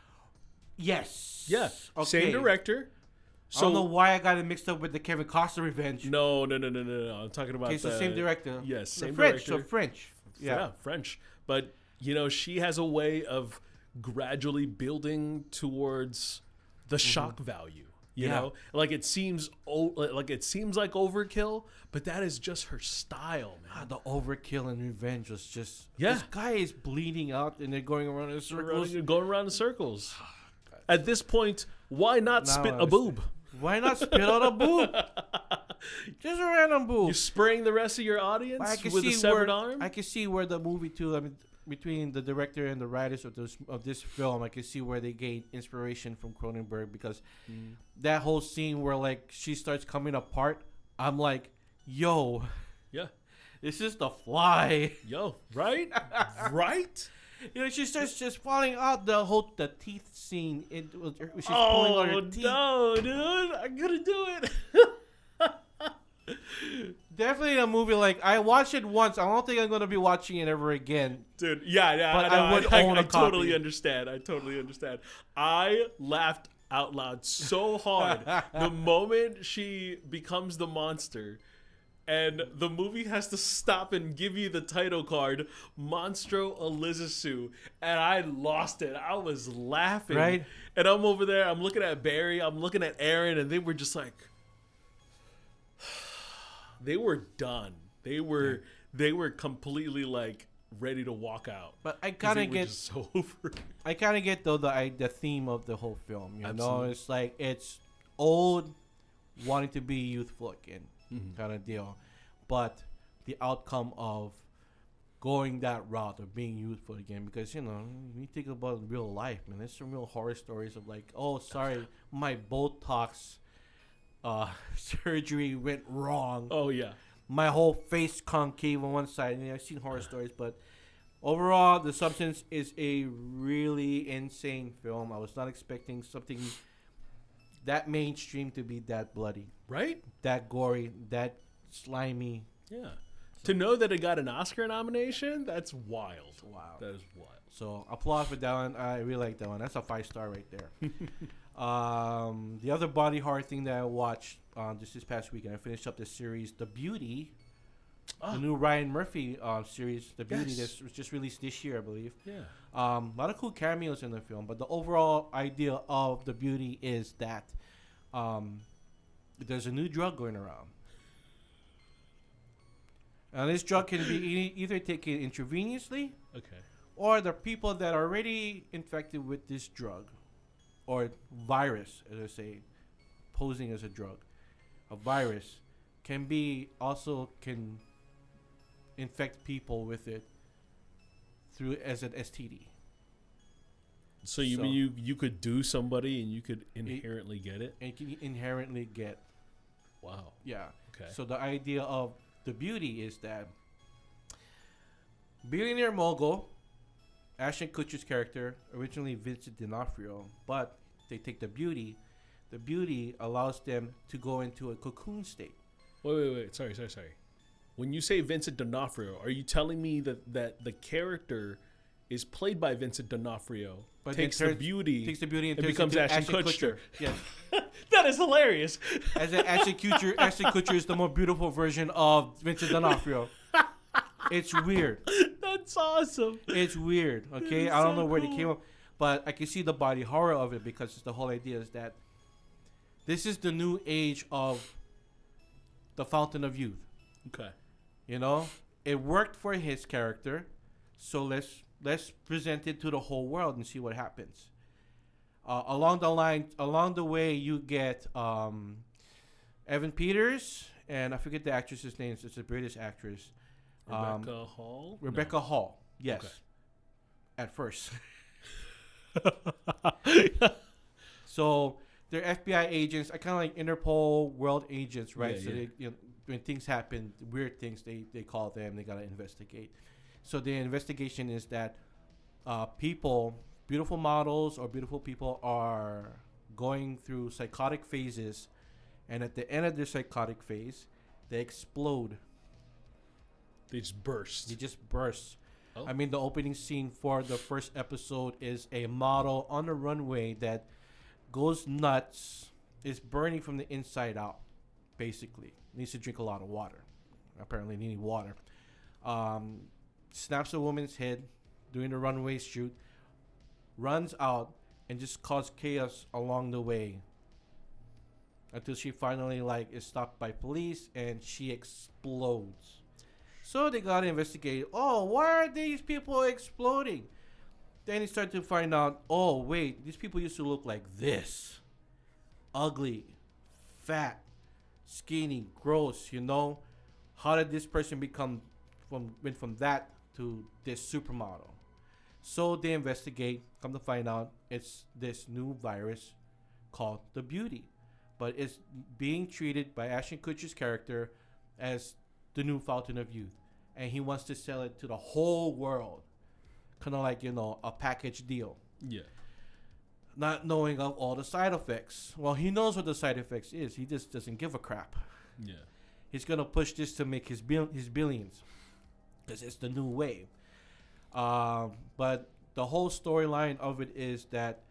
Yes. Yeah. Okay. Same director. I don't know why I got it mixed up with the Kevin Costner Revenge. No. I'm talking about Okay, so same director. Yes, The same French, director. so French. Yeah. French. But she has a way of gradually building towards the shock value. You know, like it seems like overkill, but that is just her style, man. The overkill and Revenge was just. Yeah. This guy is bleeding out and they're going around in circles. Going around in circles. At this point, why not spit a boob? Why not spit out a boob? Just a random boob. You're spraying the rest of your audience with a severed arm? I can see where the movie too. I mean, between the director and the writers of this film, I can see where they gained inspiration from Cronenberg because that whole scene where like she starts coming apart, I'm like, yo, Yeah. this is The Fly. Yo, right? Right? She starts just falling out. The teeth scene. She's pulling out her teeth. No, dude. I'm going to do it. Definitely a movie like I watched it once. I don't think I'm gonna be watching it ever again. Dude, yeah. But I would own a I totally copy. understand. I laughed out loud so hard the moment she becomes the monster. And the movie has to stop and give you the title card, Monstro Elizasu. And I lost it. I was laughing. Right. And I'm over there. I'm looking at Barry. I'm looking at Aaron. And they were just like... They were done. They were completely like ready to walk out. But I kind of get so over. I kind of get though the theme of the whole film. You Absolutely. know, it's like it's old, wanting to be youthful again, kind of deal. But the outcome of going that route of being youthful again, because when you think about real life, man, there's some real horror stories of like, oh, sorry, my Botox surgery went wrong. Oh yeah. My whole face concave on one side. I've seen horror stories, but overall, The Substance is a really insane film. I was not expecting something that mainstream to be that bloody, Right? that gory, that slimy. Yeah. To know that it got an Oscar nomination, that's wild. Wow. That is wild. So applause for that one. I really like that one. That's a 5-star right there. The other body horror thing that I watched just this past weekend, I finished up this series, The Beauty, the new Ryan Murphy series, The Beauty, Yes. that was just released this year, I believe. Yeah. A lot of cool cameos in the film, but the overall idea of The Beauty is that there's a new drug going around. And this drug can be either taken intravenously, Okay. or the people that are already infected with this drug or virus, as I say, posing as a drug, a virus can infect people with it through as an STD. So you mean you could do somebody and you could inherently get it? And you can inherently get. Wow. Yeah. Okay. So the idea of The Beauty is that billionaire mogul Ashton Kutcher's character, originally Vincent D'Onofrio, but they take the beauty allows them to go into a cocoon state. Wait. Sorry. When you say Vincent D'Onofrio, are you telling me that the character is played by Vincent D'Onofrio, But takes then the beauty and and becomes Ashton Kutcher? Yes. That is hilarious. As an Ashton Kutcher is the more beautiful version of Vincent D'Onofrio. It's weird. That's awesome. It's weird. Okay, I don't know where they came up, but I can see the body horror of it because the whole idea is that this is the new age of the Fountain of Youth. Okay. You know, it worked for his character, so let's present it to the whole world and see what happens. Along the way, you get Evan Peters, and I forget the actress's name. It's a British actress. Rebecca Hall? Rebecca Hall. Yes. Okay. At first. So they're FBI agents. I kind of like Interpol world agents, right? Yeah, so yeah. they, when things happen, weird things, they call them. They gotta investigate. So the investigation is that people, beautiful models or beautiful people, are going through psychotic phases, and at the end of their psychotic phase, they explode. They just burst. They just burst. Oh. I mean, the opening scene for the first episode is a model on the runway that goes nuts, is burning from the inside out, basically. Needs to drink a lot of water. Apparently needing water. Snaps a woman's head during the runway shoot, runs out, and just causes chaos along the way until she finally is stopped by police and she explodes. So they gotta investigate. Oh, why are these people exploding? Then they start to find out. Oh, wait, these people used to look like this: ugly, fat, skinny, gross. You know, how did this person went from that to this supermodel? So they investigate. Come to find out, it's this new virus called the Beauty, but it's being treated by Ashton Kutcher's character as the new Fountain of Youth, and he wants to sell it to the whole world, kind of like, a package deal. Yeah. Not knowing of all the side effects. Well, he knows what the side effects is. He just doesn't give a crap. Yeah. He's gonna push this to make his billions, because it's the new wave. But the whole storyline of it is that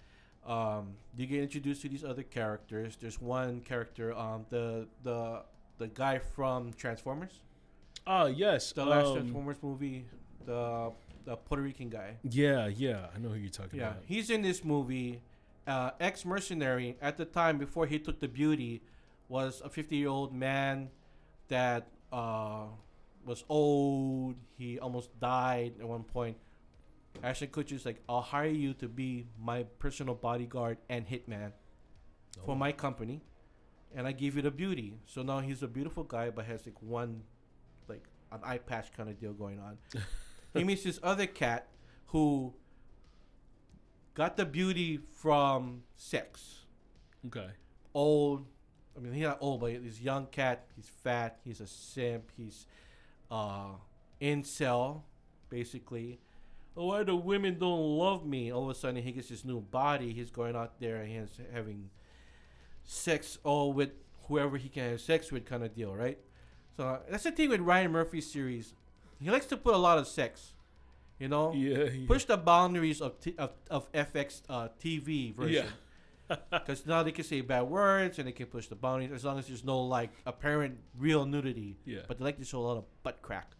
you get introduced to these other characters. There's one character, the guy from Transformers. Oh, yes. The last Transformers movie, the Puerto Rican guy. Yeah. I know who you're talking Yeah, about. he's in this movie. Ex-mercenary at the time before he took the Beauty, was a 50-year-old man that was old. He almost died at one point. Ashton Kutcher's like, I'll hire you to be my personal bodyguard and hitman for my company, and I give you the Beauty. So now he's a beautiful guy, but has an eye patch kind of deal going on. He meets this other cat who got the Beauty from sex. Okay. Old. I mean, he's not old, but he's a young cat. He's fat. He's a simp. He's incel, basically. Oh, why the women don't love me? All of a sudden, he gets this new body. He's going out there and he's having sex with whoever he can have sex with, kind of deal, right? So that's the thing with Ryan Murphy's series. He likes to put a lot of sex, Yeah. push the boundaries of FX TV version. Because now they can say bad words and they can push the boundaries as long as there's no apparent real nudity. Yeah. But they like to show a lot of butt crack.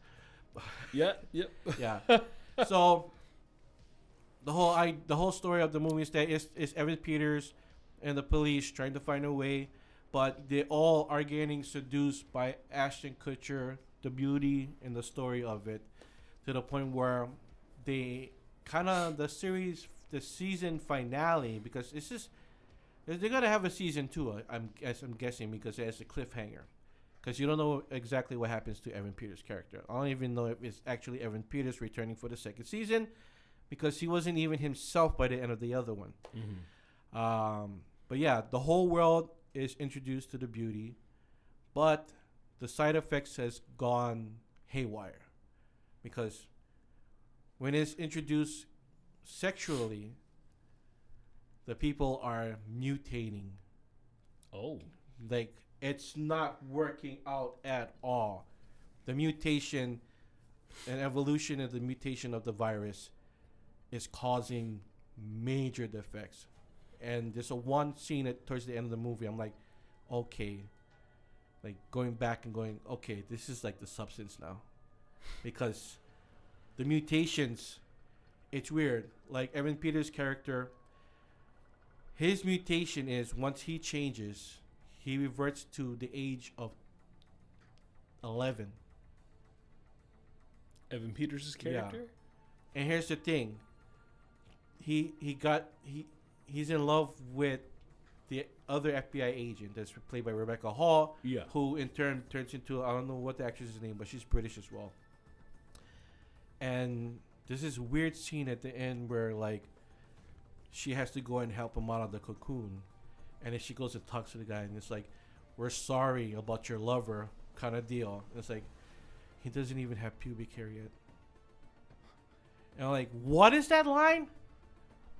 Yeah. Yep. Yeah. So the whole story of the movie is that is Evan Peters and the police trying to find a way, but they all are getting seduced by Ashton Kutcher, the Beauty, and the story of it, to the point where they the season finale, because it's just they're gonna have a season 2. I'm guessing, because it has a cliffhanger. Because you don't know exactly what happens to Evan Peters' character. I don't even know if it's actually Evan Peters returning for the second season, because he wasn't even himself by the end of the other one. Mm-hmm. But yeah, the whole world is introduced to the Beauty, but the side effects has gone haywire, because when it's introduced sexually, the people are mutating. Oh. Like, it's not working out at all. The mutation and evolution of the mutation of the virus is causing major defects. And there's a one scene towards the end of the movie, I'm like, okay. Like, going back and going, okay, this is like the substance now. Because the mutations, it's weird. Like, Evan Peters' character, his mutation is once he changes, he reverts to the age of 11. Evan Peters' character? Yeah. And here's the thing. He's in love with the other FBI agent that's played by Rebecca Hall, who in turn turns into, I don't know what the actress's name, but she's British as well. And there's this weird scene at the end where, like, she has to go and help him out of the cocoon. And then she goes and talks to the guy, and it's like, we're sorry about your lover kind of deal. And it's like, he doesn't even have pubic hair yet. And I'm like, what is that line?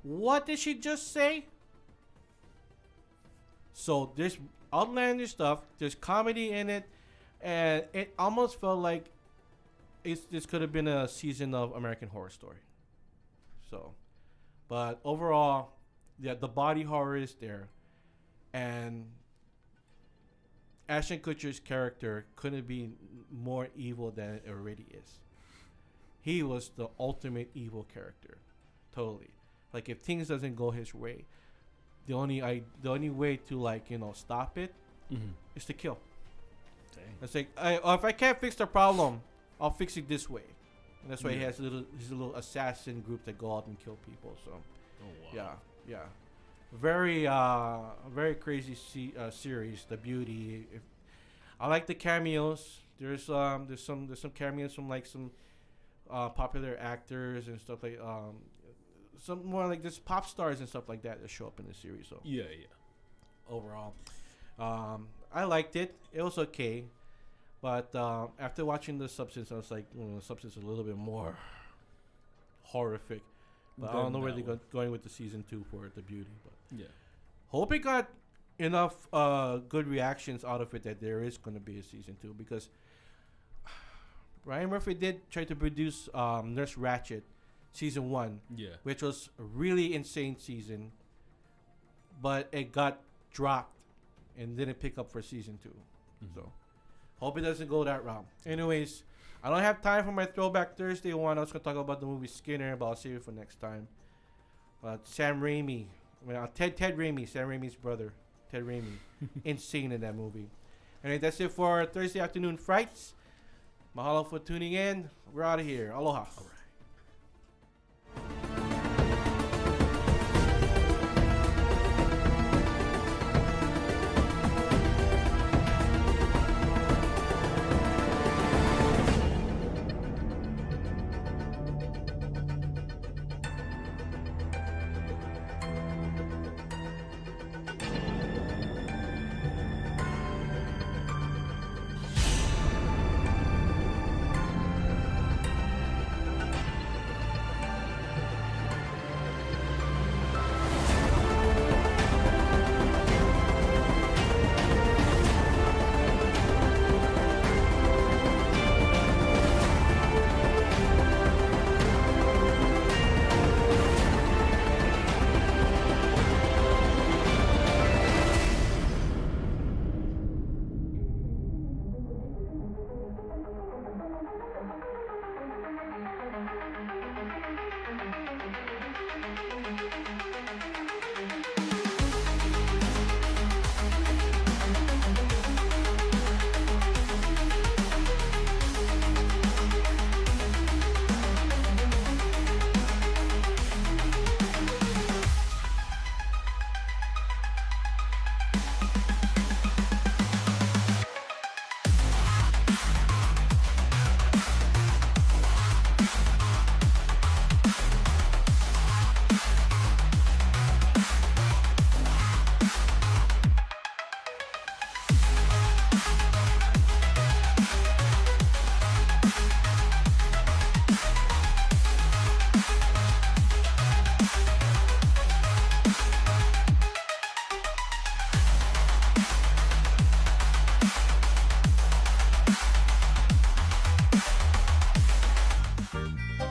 What did she just say? So there's outlandish stuff. There's comedy in it. And it almost felt like this could have been a season of American Horror Story. So, but overall, yeah, the body horror is there. And Ashton Kutcher's character couldn't be more evil than it already is. He was the ultimate evil character. Totally. Like, if things doesn't go his way, the only way to, like, you know, stop it is to kill. Dang. It's like, if I can't fix the problem, I'll fix it this way. And that's why he has his little assassin group that go out and kill people. So, yeah. Very crazy series. The Beauty. I like the cameos. There's some cameos from, like, some popular actors and stuff, like some more like just pop stars and stuff like that show up in the series. So overall, I liked it. It was okay, but after watching The Substance, I was like, The Substance is a little bit more horrific. But I don't know where they're going with the season 2 for The Beauty. But hope it got enough good reactions out of it that there is going to be a season 2, because Ryan Murphy did try to produce Nurse Ratched season 1, which was a really insane season, but it got dropped and didn't pick up for season 2. So hope it doesn't go that route. Anyways, I don't have time for my Throwback Thursday one. I was gonna talk about the movie Skinner, but I'll save it for next time. Sam Raimi, Ted Raimi, Sam Raimi's brother, Ted Raimi, insane in that movie. Anyway, that's it for Thursday Afternoon Frights. Mahalo for tuning in. We're out of here. Aloha. All right.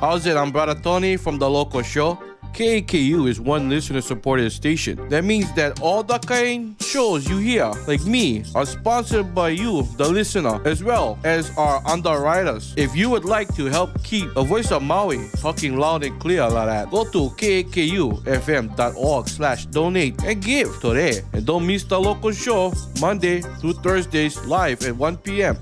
How's it? I'm Brother Tony from the local show. KAKU is one listener-supported station. That means that all the kind shows you hear, like me, are sponsored by you, the listener, as well as our underwriters. If you would like to help keep the voice of Maui talking loud and clear like that, go to kakufm.org/donate and give today. And don't miss the local show Monday through Thursdays live at 1 p.m.